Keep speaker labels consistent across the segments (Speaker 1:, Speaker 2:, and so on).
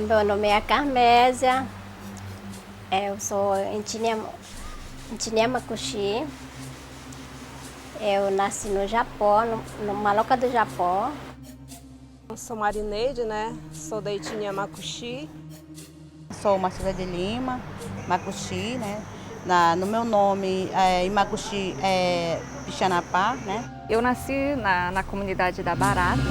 Speaker 1: Meu nome é Carmésia, eu sou Etnia Makuxi. Eu nasci no Japão, no Maloca do Japão.
Speaker 2: Eu sou Marineide, né? Sou da etnia Makuxi.
Speaker 3: Sou Marcela de Lima, Makuxi, né? No meu nome, em Makuxi, é Pixanapá, né?
Speaker 4: Eu nasci na comunidade da Barata.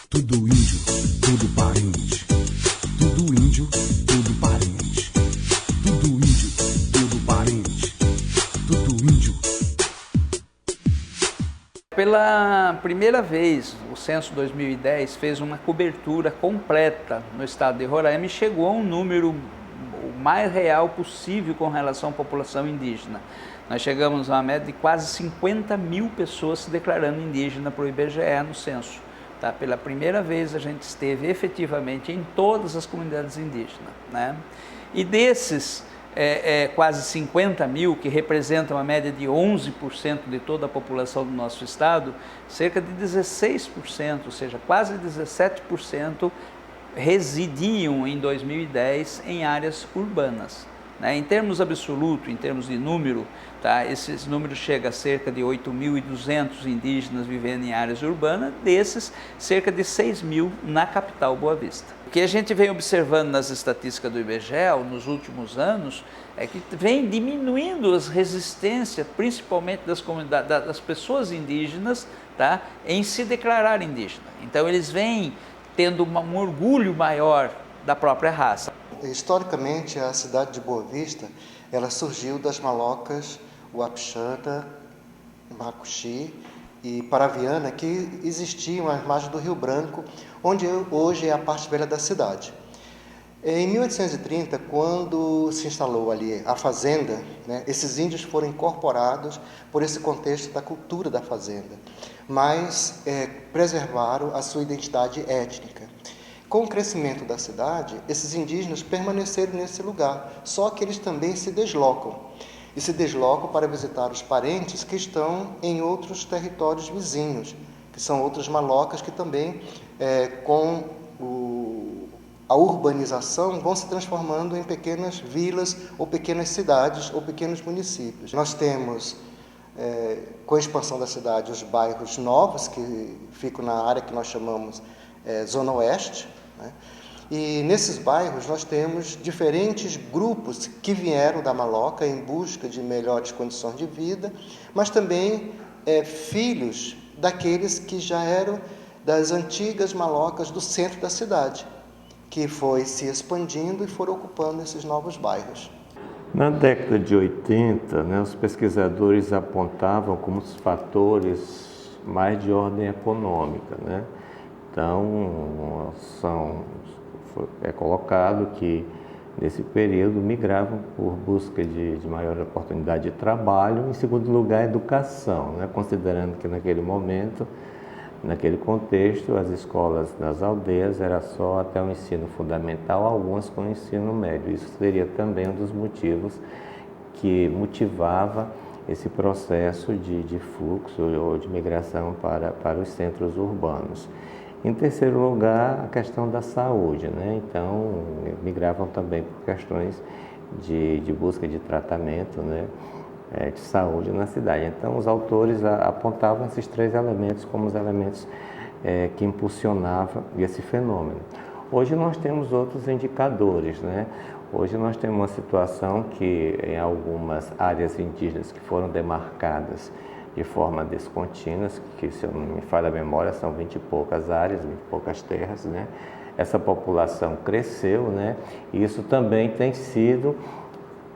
Speaker 5: Tudo índio, tudo parente. Tudo índio, tudo parente. Tudo índio, tudo parente. Tudo índio.
Speaker 6: Pela primeira vez, o Censo 2010 fez uma cobertura completa no estado de Roraima e chegou a um número o mais real possível com relação à população indígena. Nós chegamos a uma média de quase 50 mil pessoas se declarando indígena para o IBGE no censo. Tá? Pela primeira vez a gente esteve efetivamente em todas as comunidades indígenas, né? E desses quase 50 mil, que representam a média de 11% de toda a população do nosso estado, cerca de 16%, ou seja, quase 17% residiam em 2010 em áreas urbanas. Em termos absolutos, em termos de número, tá, esses números chegam a cerca de 8.200 indígenas vivendo em áreas urbanas, desses cerca de 6.000 na capital Boa Vista. O que a gente vem observando nas estatísticas do IBGE nos últimos anos é que vem diminuindo as resistências, principalmente das comunidades, das pessoas indígenas, tá, em se declarar indígena. Então eles vêm tendo um orgulho maior da própria raça.
Speaker 7: Historicamente, a cidade de Boa Vista, ela surgiu das malocas Uapixana, Makuxi e Paraviana, que existiam às margens do Rio Branco, onde hoje é a parte velha da cidade. Em 1830, quando se instalou ali a fazenda, né, esses índios foram incorporados por esse contexto da cultura da fazenda, mas preservaram a sua identidade étnica. Com o crescimento da cidade, esses indígenas permaneceram nesse lugar, só que eles também se deslocam. E se deslocam para visitar os parentes que estão em outros territórios vizinhos, que são outras malocas que também, com a urbanização, vão se transformando em pequenas vilas ou pequenas cidades ou pequenos municípios. Nós temos, com a expansão da cidade, os bairros novos, que ficam na área que nós chamamos Zona Oeste, né? E nesses bairros nós temos diferentes grupos que vieram da Maloca em busca de melhores condições de vida, mas também filhos daqueles que já eram das antigas malocas do centro da cidade, que foi se expandindo e foram ocupando esses novos bairros.
Speaker 8: Na década de 80, né, os pesquisadores apontavam como os fatores mais de ordem econômica, né? Então, é colocado que, nesse período, migravam por busca de maior oportunidade de trabalho, em segundo lugar, a educação, né? Considerando que, naquele momento, naquele contexto, as escolas nas aldeias eram só até o ensino fundamental, algumas com o ensino médio. Isso seria também um dos motivos que motivava esse processo de fluxo ou de migração para os centros urbanos. Em terceiro lugar, a questão da saúde, né? Então, migravam também por questões de busca de tratamento, né, de saúde na cidade. Então, os autores apontavam esses três elementos como os elementos que impulsionavam esse fenômeno. Hoje nós temos outros indicadores, né? Hoje nós temos uma situação que em algumas áreas indígenas que foram demarcadas de forma descontínua, que, se eu não me falha a memória, são 20 e poucas áreas, 20 e poucas terras, né? Essa população cresceu, né? E isso também tem sido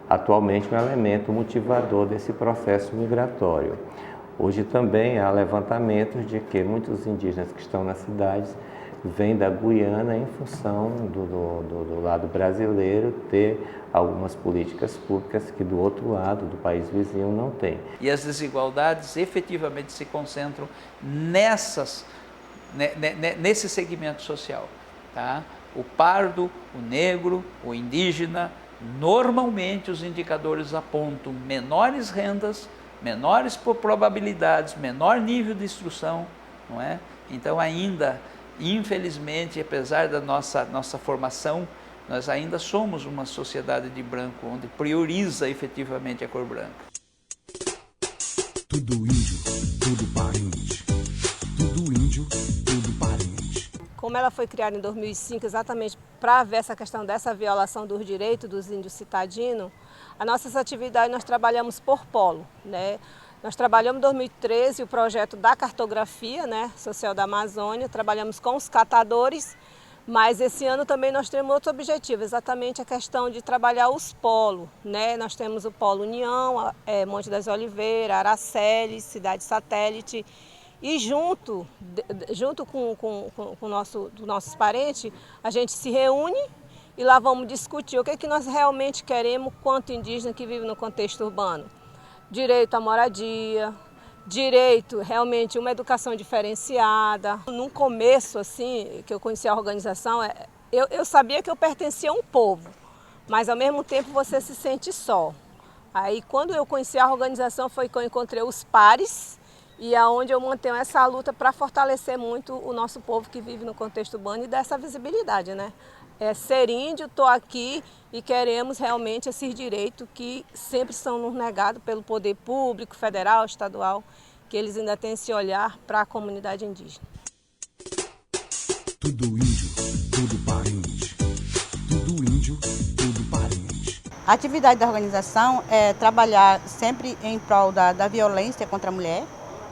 Speaker 8: atualmente um elemento motivador desse processo migratório. Hoje também há levantamentos de que muitos indígenas que estão nas cidades vem da Guiana em função do lado brasileiro ter algumas políticas públicas que do outro lado, do país vizinho, não tem.
Speaker 6: E as desigualdades efetivamente se concentram nesse segmento social. Tá? O pardo, o negro, o indígena, normalmente os indicadores apontam menores rendas, menores probabilidades, menor nível de instrução, não é? Então ainda, infelizmente, apesar da nossa formação, nós ainda somos uma sociedade de branco, onde prioriza efetivamente a cor branca.
Speaker 5: Tudo índio, tudo parente. Tudo índio, tudo parente.
Speaker 2: Como ela foi criada em 2005 exatamente para ver essa questão dessa violação dos direitos dos índios citadinos, as nossas atividades nós trabalhamos por polo, né? Nós trabalhamos em 2013 o projeto da cartografia, né, social da Amazônia, trabalhamos com os catadores, mas esse ano também nós temos outro objetivo, exatamente a questão de trabalhar os polos, né? Nós temos o Polo União, Monte das Oliveiras, Aracelis, Cidade Satélite, e junto com nossos parentes, a gente se reúne e lá vamos discutir o que é que nós realmente queremos quanto indígena que vive no contexto urbano. Direito à moradia, direito realmente uma educação diferenciada. No começo, assim, que eu conheci a organização, eu sabia que eu pertencia a um povo, mas ao mesmo tempo você se sente só. Aí quando eu conheci a organização foi que eu encontrei os pares e é onde eu mantenho essa luta para fortalecer muito o nosso povo que vive no contexto urbano e dar essa visibilidade, né? Ser índio, estou aqui e queremos realmente esses direitos que sempre são nos negados pelo poder público, federal, estadual, que eles ainda têm esse olhar para a comunidade indígena.
Speaker 5: Tudo índio, tudo parente. Tudo índio, tudo parente.
Speaker 3: A atividade da organização é trabalhar sempre em prol da violência contra a mulher,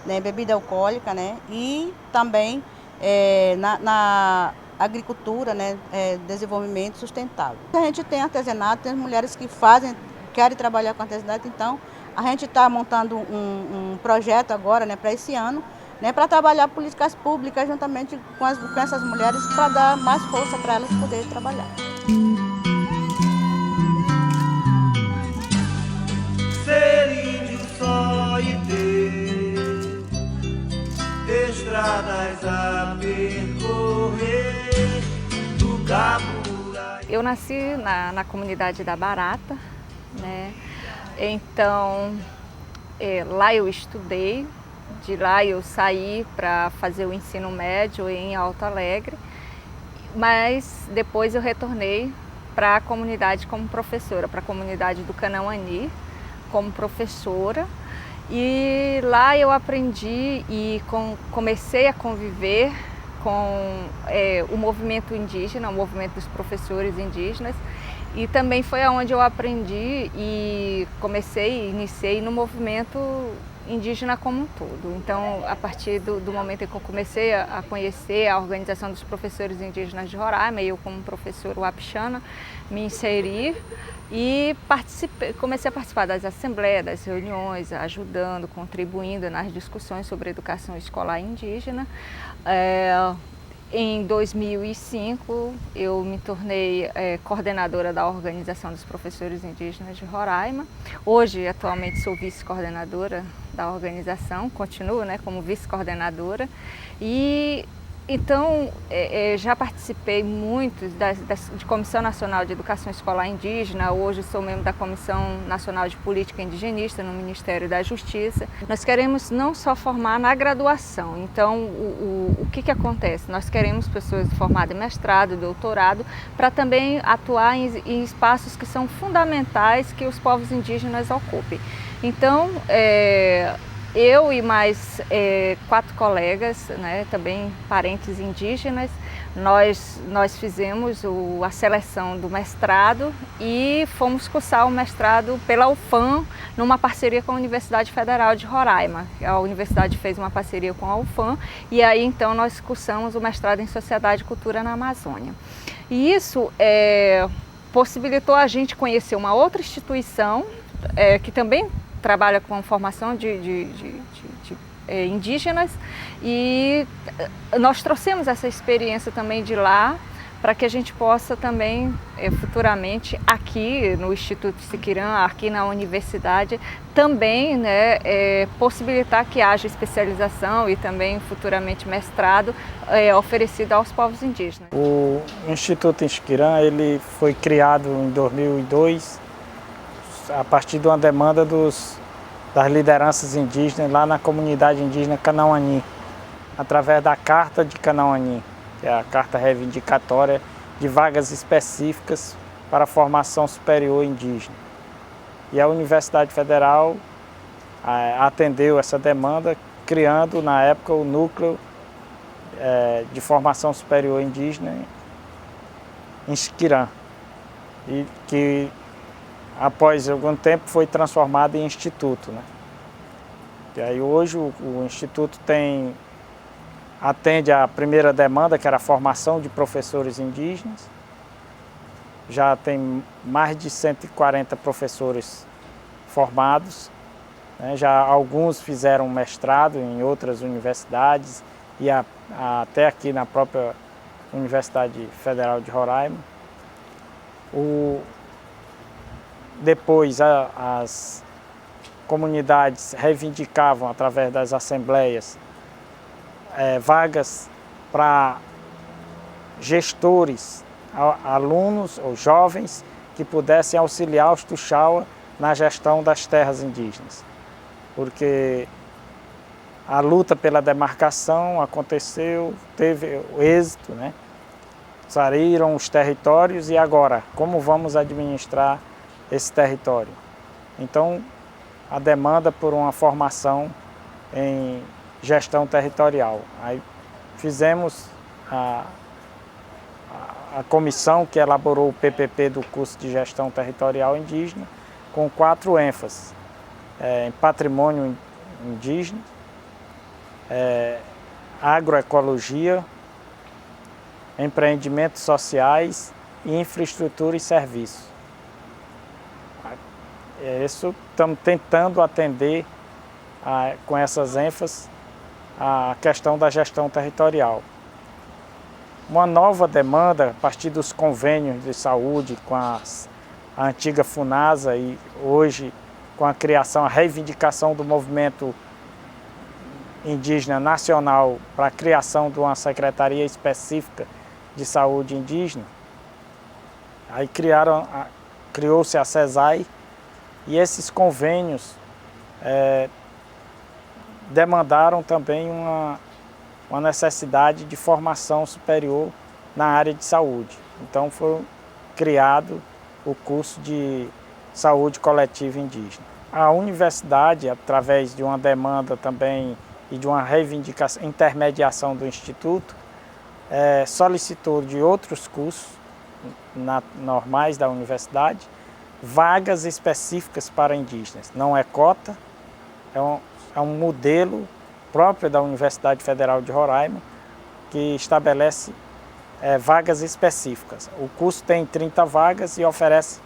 Speaker 3: né, bebida alcoólica, né, e também na agricultura, né, desenvolvimento sustentável. A gente tem artesanato, tem mulheres que querem trabalhar com artesanato, então a gente está montando um projeto agora, né, para esse ano, né, para trabalhar políticas públicas juntamente com essas mulheres para dar mais força para elas poderem trabalhar.
Speaker 9: Ser índio só e ter estradas a percorrer.
Speaker 4: Eu nasci na comunidade da Barata, né? Então lá eu estudei, de lá eu saí para fazer o ensino médio em Alto Alegre, mas depois eu retornei para a comunidade como professora, para a comunidade do Canauani como professora, e lá eu aprendi e comecei a conviver com o movimento indígena, o movimento dos professores indígenas, e também foi onde eu aprendi e iniciei no movimento indígena como um todo. Então, a partir do momento em que eu comecei a conhecer a Organização dos Professores Indígenas de Roraima, eu como professora wapixana, me inseri e comecei a participar das assembleias, das reuniões, ajudando, contribuindo nas discussões sobre educação escolar indígena. Em 2005, eu me tornei coordenadora da Organização dos Professores Indígenas de Roraima. Hoje, atualmente, sou vice-coordenadora da organização, continuo, né, como vice-coordenadora. E então, já participei muito de Comissão Nacional de Educação Escolar Indígena, hoje sou membro da Comissão Nacional de Política Indigenista no Ministério da Justiça. Nós queremos não só formar na graduação, então o que acontece? Nós queremos pessoas formadas em mestrado, doutorado, para também atuar em espaços que são fundamentais que os povos indígenas ocupem. Então, eu e mais 4 colegas, né, também parentes indígenas, nós fizemos a seleção do mestrado e fomos cursar o mestrado pela UFAM, numa parceria com a Universidade Federal de Roraima. A universidade fez uma parceria com a UFAM e aí então nós cursamos o mestrado em Sociedade e Cultura na Amazônia. E isso possibilitou a gente conhecer uma outra instituição que também trabalha com formação de indígenas, e nós trouxemos essa experiência também de lá para que a gente possa também futuramente aqui no Instituto Siquirã, aqui na universidade, também, né, possibilitar que haja especialização e também futuramente mestrado oferecido aos povos indígenas.
Speaker 10: O Instituto Siquirã, ele foi criado em 2002 a partir de uma demanda das lideranças indígenas lá na comunidade indígena Kanauani, através da Carta de Kanauani, que é a carta reivindicatória de vagas específicas para a formação superior indígena. E a Universidade Federal atendeu essa demanda, criando na época o Núcleo de Formação Superior Indígena em Siquirã, e que após algum tempo foi transformado em instituto, né? E aí hoje o instituto atende a primeira demanda, que era a formação de professores indígenas. Já tem mais de 140 professores formados, né? Já alguns fizeram mestrado em outras universidades e até aqui na própria Universidade Federal de Roraima. Depois as comunidades reivindicavam, através das assembleias, vagas para gestores, alunos ou jovens que pudessem auxiliar os Tuxaua na gestão das terras indígenas. Porque a luta pela demarcação aconteceu, teve o êxito, né? Saíram os territórios e agora, como vamos administrar esse território? Então, a demanda por uma formação em gestão territorial. Aí fizemos a comissão que elaborou o PPP do curso de Gestão Territorial Indígena, com 4 ênfases: em patrimônio indígena, agroecologia, empreendimentos sociais e infraestrutura e serviços. Isso estamos tentando atender com essas ênfases a questão da gestão territorial. Uma nova demanda, a partir dos convênios de saúde com a antiga FUNASA e hoje com a criação, a reivindicação do movimento indígena nacional para a criação de uma secretaria específica de saúde indígena. Aí criou-se a CESAI, e esses convênios demandaram também uma necessidade de formação superior na área de saúde. Então foi criado o curso de saúde coletiva indígena. A universidade, através de uma demanda também e de uma reivindicação, intermediação do Instituto, solicitou de outros cursos normais da universidade vagas específicas para indígenas. Não é cota, é um modelo próprio da Universidade Federal de Roraima que estabelece vagas específicas. O curso tem 30 vagas e oferece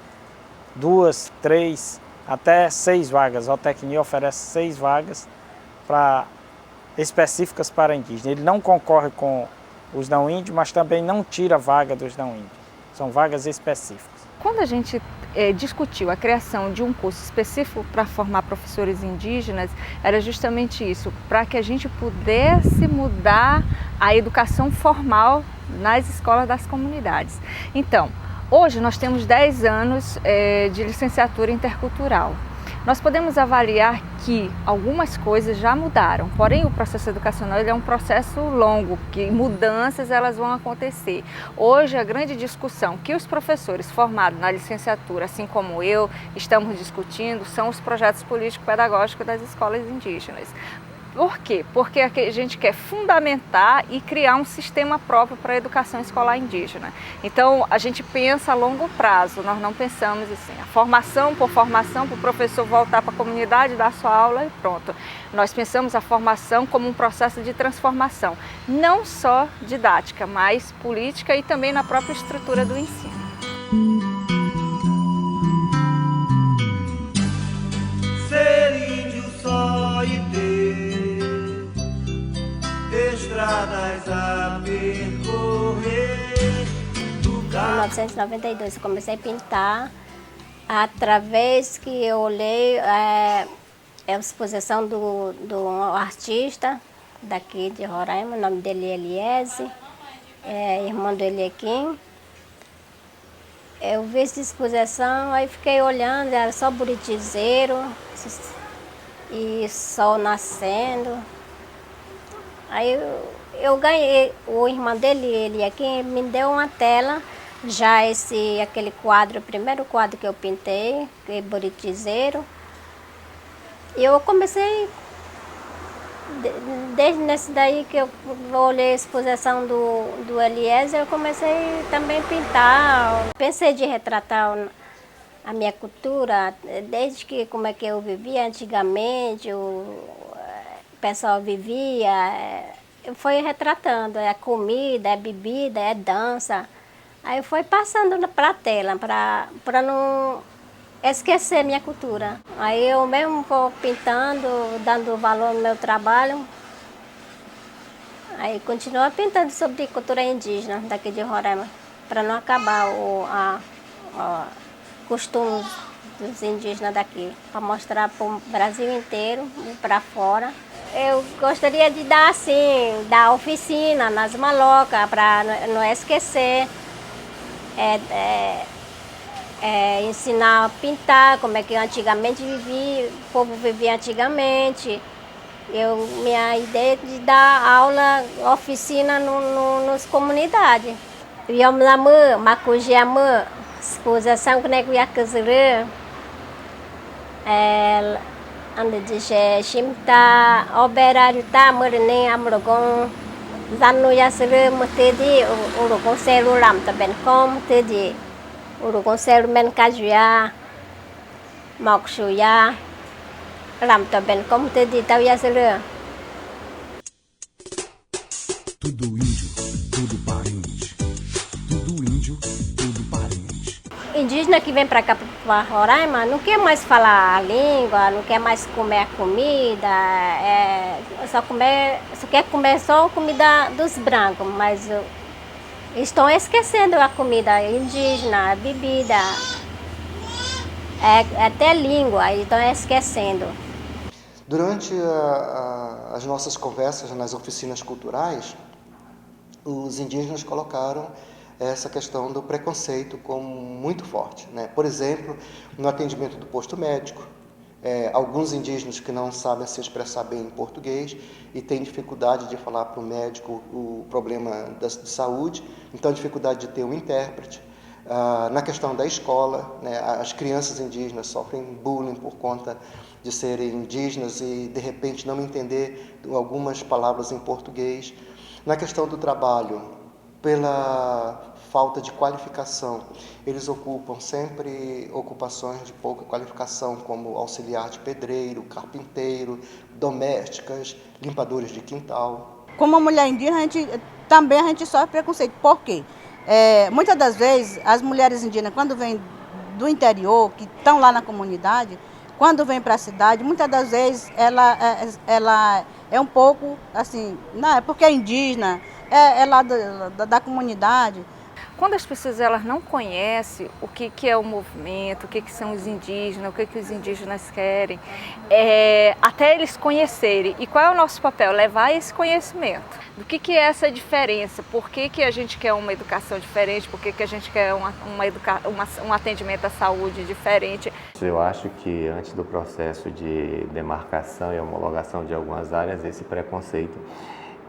Speaker 10: 2, 3, até 6 vagas. A Otecnia oferece 6 vagas específicas para indígenas. Ele não concorre com os não índios, mas também não tira vaga dos não índios. São vagas específicas.
Speaker 4: Quando a gente discutiu a criação de um curso específico para formar professores indígenas, era justamente isso, para que a gente pudesse mudar a educação formal nas escolas das comunidades. Então, hoje nós temos 10 anos de licenciatura intercultural. Nós podemos avaliar que algumas coisas já mudaram, porém o processo educacional ele é um processo longo, que mudanças elas vão acontecer. Hoje a grande discussão que os professores formados na licenciatura, assim como eu, estamos discutindo, são os projetos político-pedagógicos das escolas indígenas. Por quê? Porque a gente quer fundamentar e criar um sistema próprio para a educação escolar indígena. Então, a gente pensa a longo prazo, nós não pensamos assim, a formação, para o professor voltar para a comunidade, dar sua aula e pronto. Nós pensamos a formação como um processo de transformação, não só didática, mas política e também na própria estrutura do ensino.
Speaker 9: Ser índio só e ter
Speaker 1: 1992 eu comecei a pintar, através que eu olhei a exposição do um artista daqui de Roraima, o nome dele é Eliese, irmão do Eliequim. Eu vi essa exposição, aí fiquei olhando, era só buritizeiro e sol nascendo. Aí eu ganhei, o irmão dele, ele aqui, me deu uma tela, já aquele quadro, o primeiro quadro que eu pintei, que é buritizeiro. E eu comecei, desde nesse daí que eu olhei a exposição do Eliezer, eu comecei também a pintar. Pensei de retratar a minha cultura, desde que como é que eu vivia antigamente, o pessoal vivia, foi retratando, é comida, é bebida, é dança. Aí foi passando para a tela, para não esquecer minha cultura. Aí eu mesmo vou pintando, dando valor no meu trabalho. Aí continuo pintando sobre cultura indígena daqui de Roraima, para não acabar o costume dos indígenas daqui, para mostrar para o Brasil inteiro e para fora. Eu gostaria de dar assim, dar oficina nas malocas, para não esquecer. Ensinar a pintar, como é que antigamente o povo vivia antigamente. Minha ideia é de dar aula, oficina nas comunidades. Yomlamu, Macujiamu, exposição que nós ia fazer, anda de chimta, operário tá, mornem amrogon, zanu ia ser mutedi, urugon celular também como tedi. Urugon selu men kajuya, mokshuya, ram também como te dito ia ser.
Speaker 5: Tudo índio, tudo parente. Tudo índio, tudo parente.
Speaker 1: Indígena que vem para cá, para Roraima, não quer mais falar a língua, não quer mais comer a comida, só quer comer só a comida dos brancos, mas estão esquecendo a comida indígena, a bebida, até língua, estão esquecendo.
Speaker 7: Durante as nossas conversas nas oficinas culturais, os indígenas colocaram essa questão do preconceito como muito forte, né? Por exemplo, no atendimento do posto médico, alguns indígenas que não sabem se expressar bem em português e têm dificuldade de falar para o médico o problema de saúde, então a dificuldade de ter um intérprete. Na questão da escola, né, as crianças indígenas sofrem bullying por conta de serem indígenas e de repente não entender algumas palavras em português. Na questão do trabalho, pela falta de qualificação, eles ocupam sempre ocupações de pouca qualificação, como auxiliar de pedreiro, carpinteiro, domésticas, limpadores de quintal.
Speaker 3: Como mulher indígena, a gente sofre preconceito. Por quê? Muitas das vezes, as mulheres indígenas, quando vêm do interior, que estão lá na comunidade, quando vêm para a cidade, muitas das vezes ela é um pouco assim, não é porque é indígena, é lá da comunidade.
Speaker 4: Quando as pessoas elas não conhecem o que é o movimento, o que são os indígenas, o que os indígenas querem, até eles conhecerem. E qual é o nosso papel? Levar esse conhecimento. Do que é essa diferença? Por que a gente quer uma educação diferente? Por que a gente quer um atendimento à saúde diferente?
Speaker 8: Eu acho que antes do processo de demarcação e homologação de algumas áreas, esse preconceito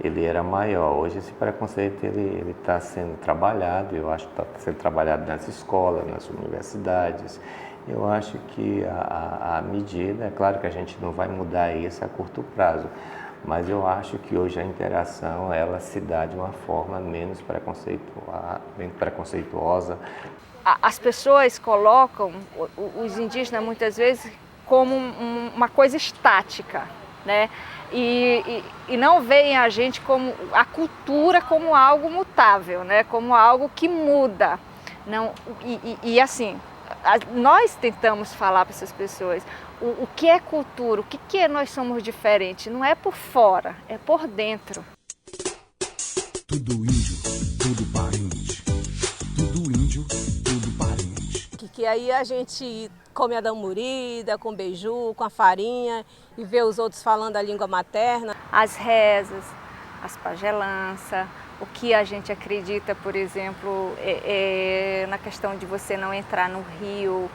Speaker 8: ele era maior. Hoje esse preconceito ele está sendo trabalhado, eu acho que está sendo trabalhado nas escolas, nas universidades. Eu acho que a medida, é claro que a gente não vai mudar isso a curto prazo, mas eu acho que hoje a interação ela se dá de uma forma menos preconceituosa.
Speaker 4: As pessoas colocam os indígenas muitas vezes como uma coisa estática, né? E não veem a gente como a cultura como algo mutável, né? Como algo que muda. Não, e assim, nós tentamos falar para essas pessoas o que é cultura, o que é nós somos diferentes. Não é por fora, é por dentro.
Speaker 5: Tudo índio, tudo parente. tudo índio, tudo parente.
Speaker 2: Que aí a gente come a damurida, com beiju, com a farinha e vê os outros falando a língua materna.
Speaker 4: As rezas, as pagelanças, o que a gente acredita, por exemplo, na questão de você não entrar no rio,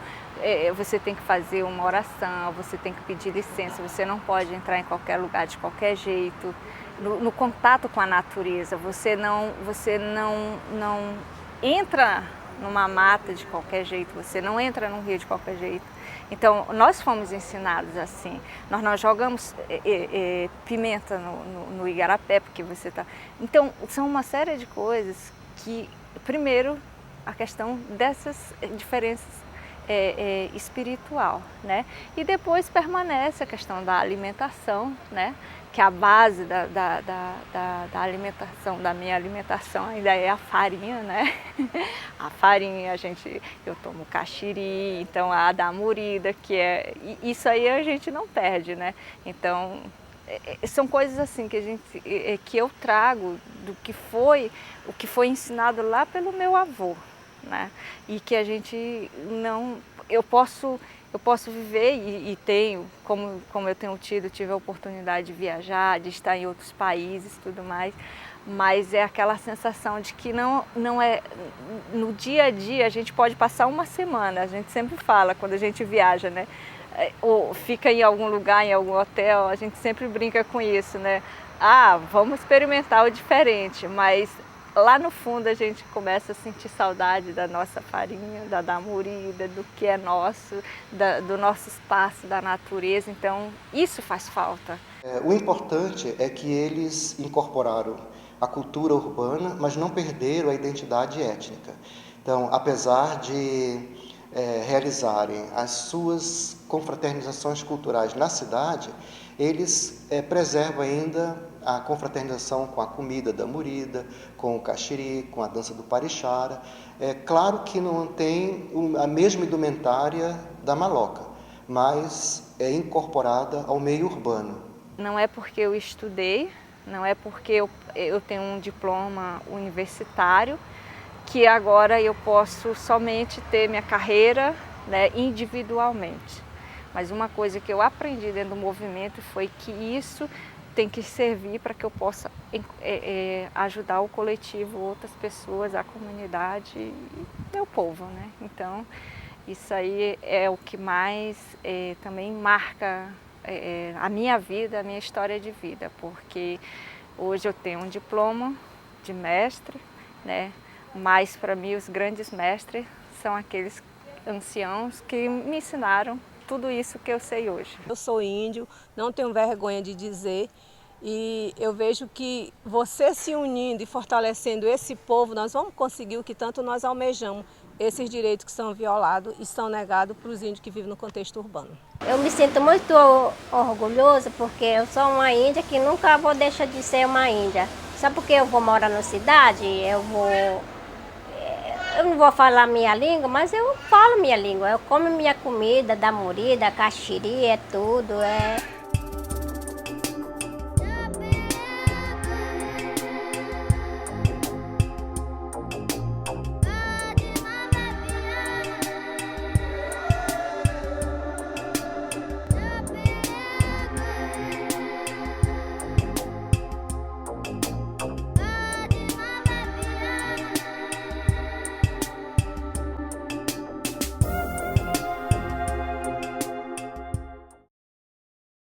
Speaker 4: você tem que fazer uma oração, você tem que pedir licença, você não pode entrar em qualquer lugar de qualquer jeito. No contato com a natureza, você não entra numa mata de qualquer jeito, você não entra num rio de qualquer jeito. Então, nós fomos ensinados assim. Nós não jogamos pimenta no igarapé, porque você está... Então, são uma série de coisas que, primeiro, a questão dessas diferenças espiritual, né? E depois permanece a questão da alimentação, né? Que a base da alimentação, da minha alimentação ainda é a farinha, né? A farinha, eu tomo caxiri, então a damurida, isso aí a gente não perde, né? Então, são coisas assim que eu trago o que foi ensinado lá pelo meu avô, né? E que a gente não... Eu posso viver e tenho, como eu tive a oportunidade de viajar, de estar em outros países e tudo mais, mas é aquela sensação de que não é... No dia a dia a gente pode passar uma semana, a gente sempre fala quando a gente viaja, né? Ou fica em algum lugar, em algum hotel, a gente sempre brinca com isso, né? Ah, vamos experimentar o diferente, mas lá no fundo a gente começa a sentir saudade da nossa farinha, da damurida, do que é nosso, do nosso espaço, da natureza, então isso faz falta.
Speaker 7: O importante é que eles incorporaram a cultura urbana, mas não perderam a identidade étnica. Então, apesar de realizarem as suas confraternizações culturais na cidade, eles preservam ainda a confraternização com a comida da murida, com o caxiri, com a dança do parixara. É claro que não tem a mesma indumentária da maloca, mas é incorporada ao meio urbano.
Speaker 4: Não é porque eu estudei, não é porque eu tenho um diploma universitário que agora eu posso somente ter minha carreira, né, individualmente. Mas uma coisa que eu aprendi dentro do movimento foi que isso tem que servir para que eu possa ajudar o coletivo, outras pessoas, a comunidade e meu povo, né? Então, isso aí é o que mais também marca a minha vida, a minha história de vida, porque hoje eu tenho um diploma de mestre, né? Mas para mim os grandes mestres são aqueles anciãos que me ensinaram tudo isso que eu sei hoje.
Speaker 2: Eu sou índio, não tenho vergonha de dizer, e eu vejo que você se unindo e fortalecendo esse povo, nós vamos conseguir o que tanto nós almejamos, esses direitos que são violados e são negados para os índios que vivem no contexto urbano.
Speaker 1: Eu me sinto muito orgulhosa porque eu sou uma índia que nunca vou deixar de ser uma índia. Só porque eu vou morar na cidade, eu não vou falar minha língua, mas eu falo minha língua. Eu como minha comida, damurida, caxiri, tudo.